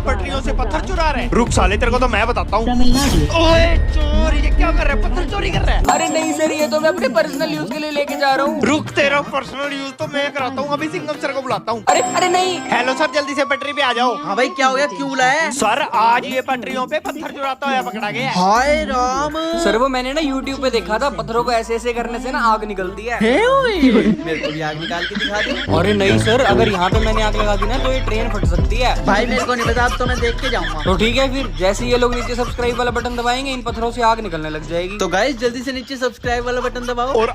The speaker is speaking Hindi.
पटरियों से पत्थर चुरा रहे हैं। रुक साले, तेरे को तो मैं बताता हूँ। तमिलनाडु। ओए चोर, ये क्या कर रहा है? पत्थर चोरी कर रहा है। अरे नहीं सर, ये तो मैं अपने पर्सनल यूज के लिए लेके जा रहा हूँ। रुक, तेरा पर्सनल यूज तो मैं कराता हूँ। अभी सिंघम सर को बुलाता हूँ। अरे अरे नहीं। हेलो सर, जल्दी से पटरी पे आ जाओ। हाँ भाई, क्या हो गया? क्यों बुलाया है? सर, आज ये पटरियों पे पत्थर चुराता हुआ पकड़ा गया है। हाय राम। सर वो मैंने ना YouTube पे देखा था, पत्थरों को ऐसे ऐसे करने से ना आग निकलती है। मेरे को भी आग निकाल के दिखा दे। अरे नहीं सर, अगर यहाँ पे मैंने आग लगा दी ना तो ये ट्रेन फट सकती है। भाई मेरे को नहीं पता, अब तो मैं देख के जाऊंगा। तो ठीक है फिर, जैसे ये लोग नीचे सब्सक्राइब वाला बटन दबाएंगे इन पत्थरों से आग निकलने लग जाएगी। तो गाइस जल्दी से नीचे सब्सक्राइब वाला बटन दबाओ और